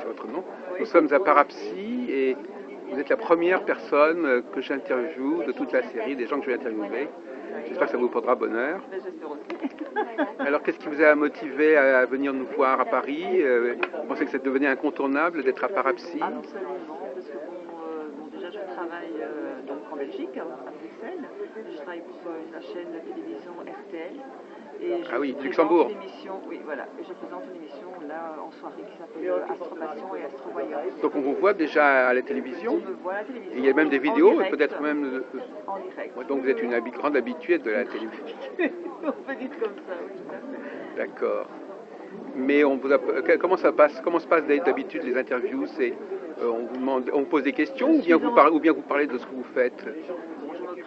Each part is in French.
votre nom. Nous sommes à Parapsy et vous êtes la première personne que j'interviewe de toute la série des gens que je vais interviewer. J'espère que ça vous portera bonheur. Alors, qu'est-ce qui vous a motivé à venir nous voir à Paris? Vous pensez que c'est devenu incontournable d'être à Parapsy? Absolument, parce que déjà je travaille donc en Belgique, à Bruxelles. Je travaille pour la chaîne de télévision RTL. Et je Luxembourg. Oui, voilà. Et je présente une émission là en soirée qui s'appelle Astropassion et Astrovoyance. Donc on vous voit déjà à la télévision? On me voit à la télévision. Et il y a même des vidéos, peut-être même. En direct. Ouais, donc vous êtes une grande habituée de la télévision. On peut dire comme ça, oui, tout à fait. D'accord. Mais comment ça passe? Comment se passent d'habitude les interviews? On vous demande, on vous pose des questions ou bien vous parlez de ce que vous faites?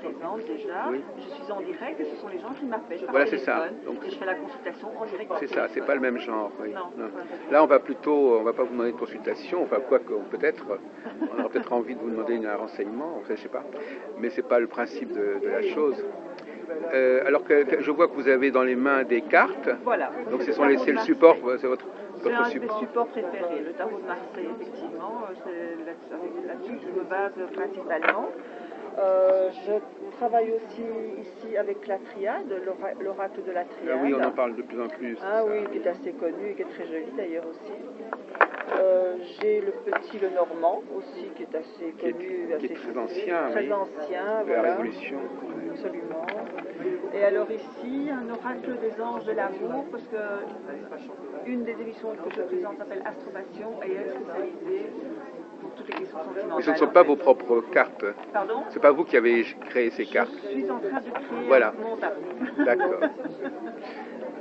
Je me présente déjà, oui. Je suis en direct et ce sont les gens qui m'appellent par téléphone. C'est ça. Donc, et je fais la consultation en direct. C'est ça, c'est pas le même genre. Oui. Non. Là, on va pas vous demander de consultation, enfin quoique peut-être, on aura peut-être envie de vous demander un renseignement, enfin, je sais pas, mais c'est pas le principe de la chose. Alors que je vois que vous avez dans les mains des cartes. Voilà. Donc c'est le support, c'est votre C'est un des supports préférés, le tarot de Marseille, effectivement. C'est là-dessus que je me base principalement. Je travaille aussi ici avec la triade, l'oracle de la triade. Ah oui, on en parle de plus en plus. Ah oui, qui est assez connu et qui est très joli d'ailleurs aussi. J'ai le petit Lenormand aussi, qui est assez connu. Qui est très ancien. Très oui. ancien, de la Révolution. Absolument. Et alors ici, un oracle des anges de l'amour, parce que une des émissions que je présente s'appelle Astropassion et elle est spécialisée pour toutes les questions sentimentales. Mais ce ne sont pas vos propres cartes. Pardon? C'est pas vous qui avez créé ces cartes. Je suis en train de créer mon tarot. D'accord.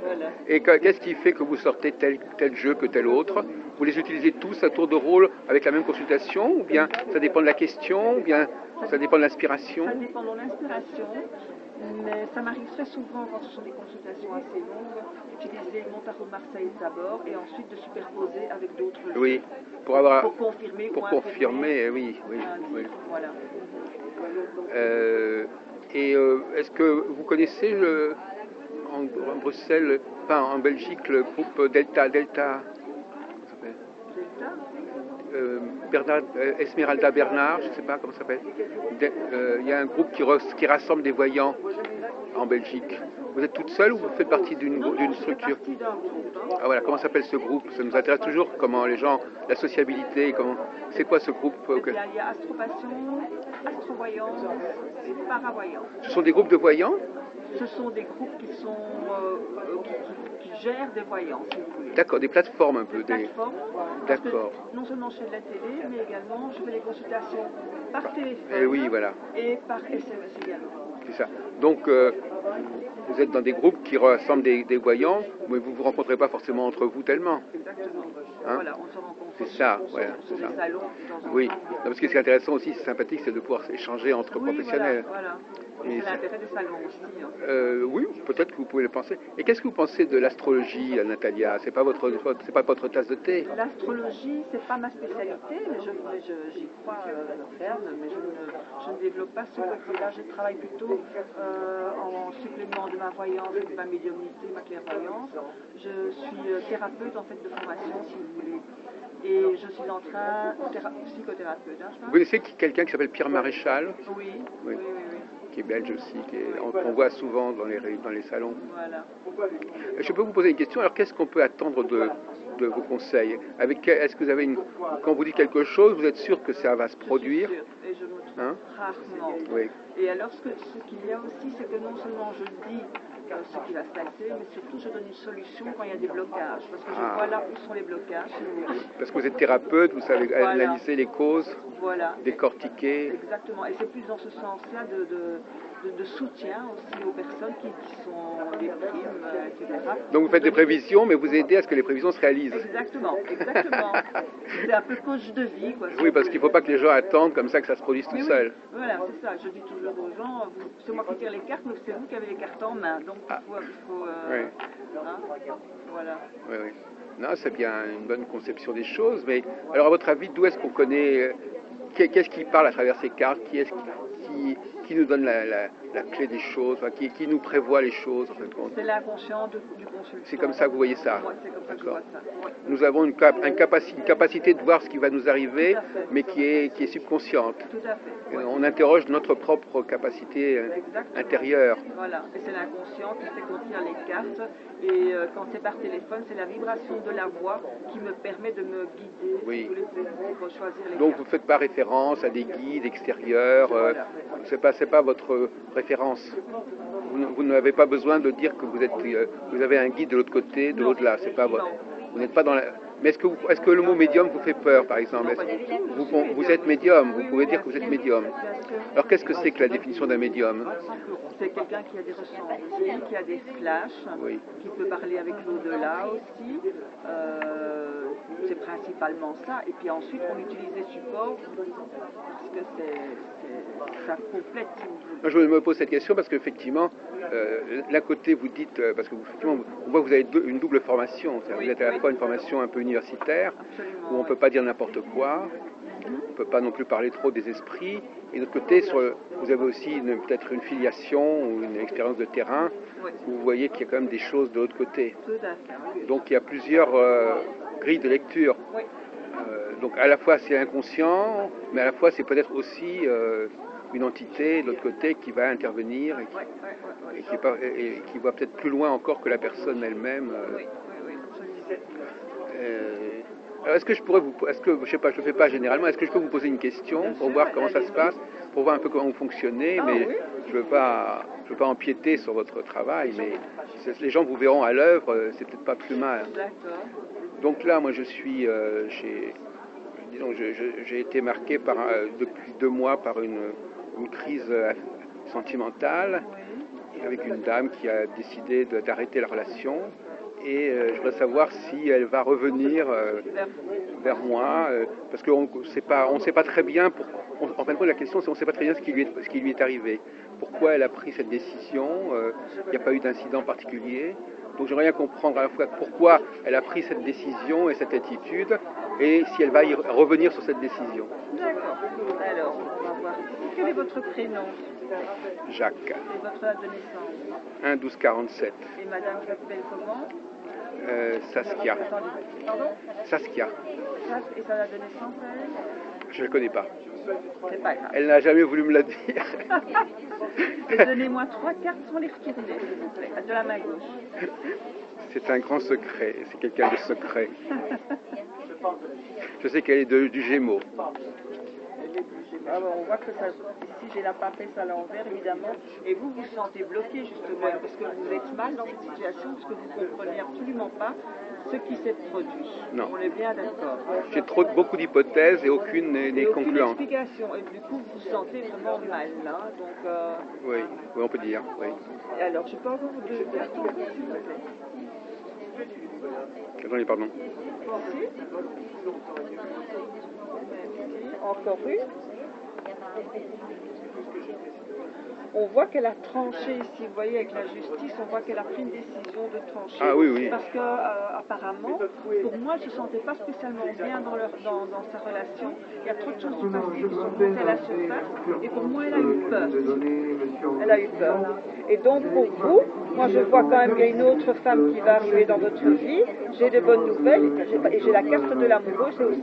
Voilà. Et qu'est-ce qui fait que vous sortez tel jeu que tel autre? Vous les utilisez tous à tour de rôle avec la même consultation? Ou bien ça dépend de la question? Ou bien ça dépend de l'inspiration? Ça dépend de l'inspiration. Mais ça m'arrive très souvent, quand ce sont des consultations assez longues, d'utiliser mon tarot de Marseille d'abord et ensuite de superposer avec d'autres jeux. Oui, pour confirmer. Oui. Voilà. Est-ce que vous connaissez en Bruxelles, enfin en Belgique, le groupe Delta? Delta? Esmeralda Bernard, je ne sais pas comment ça s'appelle. Il y a un groupe qui rassemble des voyants en Belgique. Vous êtes toute seule ou vous faites partie d'une structure? Je fais partie d'un groupe. Ah voilà, comment s'appelle ce groupe? Ça nous intéresse toujours, comment les gens, la sociabilité, c'est quoi ce groupe? Il y a Astropassion, Astrovoyance et Paravoyance. Ce sont des groupes de voyants? Ce sont des groupes qui gèrent des voyants, si vous voulez. D'accord, des plateformes un peu. Des plateformes. D'accord. Non seulement je fais de la télé, mais également je fais des consultations par téléphone. Et oui, voilà. Et par SMS également. C'est ça. Donc, vous êtes dans des groupes qui rassemblent des voyants, mais vous ne vous rencontrez pas forcément entre vous tellement. Exactement. Hein? Voilà, on se rencontre. C'est ça, voilà. Sur des salons. Oui. Non, parce que ce qui est intéressant aussi, c'est sympathique, c'est de pouvoir échanger entre professionnels. Voilà. Et c'est l'intérêt des salons aussi. Oui, peut-être que vous pouvez le penser. Et qu'est-ce que vous pensez de l'astrologie, Natalia? C'est pas votre tasse de thé? L'astrologie, c'est pas ma spécialité, mais j'y crois ferme, mais je ne développe pas ce côté-là. Je travaille plutôt en supplément de ma voyance, de ma médiumnité, ma clairvoyance. Je suis thérapeute en fait de formation, si vous voulez. Et je suis en train, psychothérapeute. Hein, vous connaissez quelqu'un qui s'appelle Pierre Maréchal? Oui. Qui est belge aussi, qu'on voit souvent dans les salons. Voilà. Je peux vous poser une question, alors qu'est-ce qu'on peut attendre de vos conseils? Est-ce que vous avez quand vous dites quelque chose, vous êtes sûr que ça va se produire? Je suis sûre, et je me trompe rarement. Oui. Et alors ce qu'il y a aussi, c'est que non seulement je dis ce qui va se passer, mais surtout je donne une solution quand il y a des blocages, parce que je vois là où sont les blocages. Parce que vous êtes thérapeute, vous savez analyser les causes, décortiquer. Exactement, et c'est plus dans ce sens-là de soutien aussi aux personnes qui sont déprimes, etc. Donc vous faites des prévisions, mais vous aidez à ce que les prévisions se réalisent. Exactement. C'est un peu coach de vie, quoi. Oui, parce qu'il ne faut pas que les gens attendent comme ça que ça se produise tout seul. Voilà, c'est ça. Je dis toujours aux gens, c'est moi qui tire les cartes, mais c'est vous qui avez les cartes en main. Donc il faut voilà. Oui. Non, c'est bien une bonne conception des choses, mais alors à votre avis, d'où est-ce qu'on connaît, qu'est-ce qui parle à travers ces cartes, qui qui nous donne la clé des choses, enfin, qui nous prévoit les choses en fin de compte? C'est l'inconscient du consultant. C'est comme ça que vous voyez ça? Ouais, c'est comme ça que je vois ça. Ouais. Nous avons une capacité de voir ce qui va nous arriver, mais qui est subconsciente. Tout à fait. Ouais. On interroge notre propre capacité intérieure. Voilà, et c'est l'inconscient qui fait contenir les cartes. Et quand c'est par téléphone, c'est la vibration de la voix qui me permet de me guider, Oui. si vous voulez, pour choisir les Donc cartes. vous ne faites pas référence à des guides extérieurs, Voilà. c'est pas votre référence. Vous n'avez pas besoin de dire que vous avez un guide de l'autre côté, de l'au-delà. C'est pas votre. Vous n'êtes pas dans la. Mais est-ce que le mot médium vous fait peur, par exemple? Vous êtes médium, vous pouvez dire que vous êtes médium. Alors qu'est-ce que c'est que la définition d'un médium? C'est quelqu'un qui a des ressentis, qui a des flashs, Oui. qui peut parler avec l'au-delà aussi. C'est principalement ça. Et puis ensuite, on utilise des supports parce que ça complète, si vous voulez. Je me pose cette question parce qu'effectivement, d'un côté vous dites, parce que effectivement, on voit que vous avez une double formation. Oui, vous êtes à la oui. fois une formation un peu universitaire, Absolument, où on ne peut oui. pas dire n'importe quoi, on ne peut pas non plus parler trop des esprits, et de l'autre côté, vous avez aussi peut-être une filiation ou une expérience de terrain, Oui. où vous voyez qu'il y a quand même des choses de l'autre côté. Tout à fait. Donc il y a plusieurs grilles de lecture. Oui. Donc à la fois c'est inconscient, mais à la fois c'est peut-être aussi une entité de l'autre côté qui va intervenir et qui va peut-être plus loin encore que la personne elle-même. Oui, absolument. Alors est-ce que je pourrais je sais pas, je le fais pas généralement, est-ce que je peux vous poser une question pour voir comment ça se passe, pour voir un peu comment vous fonctionnez, mais oui. je veux pas empiéter sur votre travail, mais les gens vous verront à l'œuvre, c'est peut-être pas plus mal. D'accord. Donc là, moi je suis, j'ai été marqué depuis 2 mois par une crise sentimentale, Oui. avec une dame qui a décidé d'arrêter la relation. Et je voudrais savoir si elle va revenir vers moi, parce qu'on ne sait pas très bien, en fin de compte la question c'est on ne sait pas très bien ce qui lui est arrivé, pourquoi elle a pris cette décision, il n'y a pas eu d'incident particulier, donc j'aimerais bien comprendre à la fois pourquoi elle a pris cette décision et cette attitude, et si elle va y revenir sur cette décision. D'accord. Alors, on va voir. Quel est votre prénom? Jacques. Et votre date de naissance? 1-12-47. Et madame s'appelle comment? Saskia. Pardon? Saskia. Et sa date de naissance, elle? Je ne la connais pas. C'est pas grave. Elle n'a jamais voulu me la dire. Donnez-moi 3 cartes sans les retourner, s'il vous plaît, de la main gauche. C'est un grand secret, c'est quelqu'un de secret. Je sais qu'elle est du Gémeaux. Ah, on voit que ça, ici j'ai la papesse à l'envers évidemment, et vous vous sentez bloqué justement, parce que vous êtes mal dans cette situation, parce que vous ne comprenez absolument pas ce qui s'est produit. Non. On est bien d'accord. J'ai beaucoup d'hypothèses et aucune n'est Aucune concluante. explication, et du coup vous vous sentez vraiment mal là, donc... Oui, on peut dire, oui. Alors je peux avoir deux cartes s'il vous plaît. Attendez, pardon. Ici. Encore une. On voit qu'elle a tranché ici, vous voyez, avec la justice, on voit qu'elle a pris une décision de trancher. Ah oui, oui. Parce que, apparemment, pour moi, je ne sentais pas spécialement bien dans sa relation. Il y a trop de choses qui sont montées à la surface. Et pour moi, elle a eu peur. Elle a eu peur. Et donc, pour vous, moi, je vois quand même qu'il y a une autre femme qui va arriver dans votre vie. J'ai de bonnes nouvelles. Et j'ai la carte de l'amoureux, c'est aussi,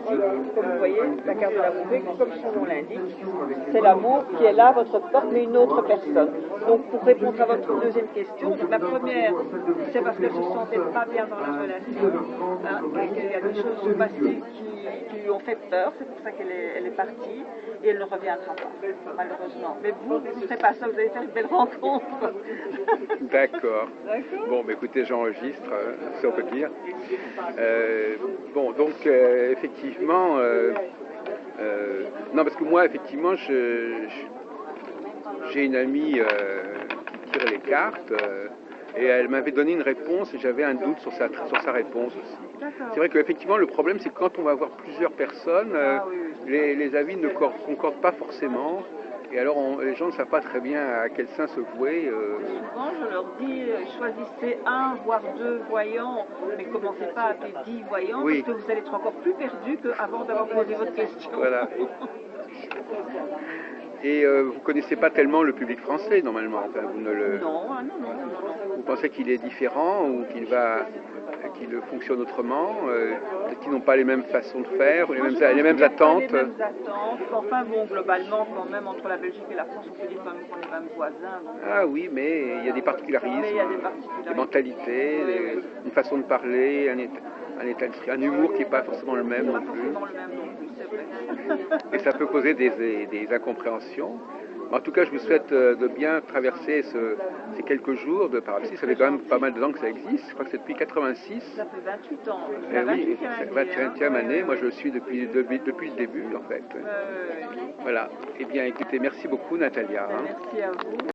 comme vous voyez, la carte de l'amoureux, comme son nom l'indique. C'est l'amour qui est là à votre porte, mais une autre personne. Donc, pour répondre à votre deuxième question, donc la première, c'est parce que je ne me sentais pas bien dans la relation, hein, qu'il y a des choses du passé qui lui ont fait peur, c'est pour ça qu'elle est partie, et elle ne reviendra pas, malheureusement. Mais vous ne ferez pas ça, vous allez faire une belle rencontre. D'accord. D'accord. Bon, écoutez, j'enregistre, si on peut dire. Bon, donc, effectivement, non, parce que moi, effectivement, j'ai une amie qui tire les cartes et elle m'avait donné une réponse et j'avais un doute sur sa réponse aussi. C'est vrai qu'effectivement le problème c'est que quand on va voir plusieurs personnes, les avis ne concordent pas forcément et alors les gens ne savent pas très bien à quel sein se vouer. Souvent je leur dis choisissez 1 voire 2 voyants, mais commencez pas à appeler 10 voyants parce que vous allez être encore plus perdu qu'avant d'avoir posé votre question. Voilà. Et vous connaissez pas tellement le public français normalement. Enfin, vous ne le... Non, ah, non, non, non. Vous pensez qu'il est différent ou qu'il fonctionne autrement, peut-être qu'ils n'ont pas les mêmes façons de faire, les mêmes attentes. Les mêmes attentes. Enfin bon, globalement, quand même, entre la Belgique et la France, on peut dire quand même qu'on est même voisins. Donc... Ah oui, mais il y a des particularismes, des mentalités, une façon de parler, un humour qui n'est pas forcément le même non plus. C'est vrai. Et ça peut causer des incompréhensions. En tout cas, je vous souhaite de bien traverser ces quelques jours de parapsie. Ça fait quand même pas mal de temps que ça existe. Je crois que c'est depuis 86. Ça fait 28 ans. C'est la 28e année. Moi, je le suis depuis le début, en fait. Voilà. Eh bien, écoutez, merci beaucoup, Natalia. Merci à vous.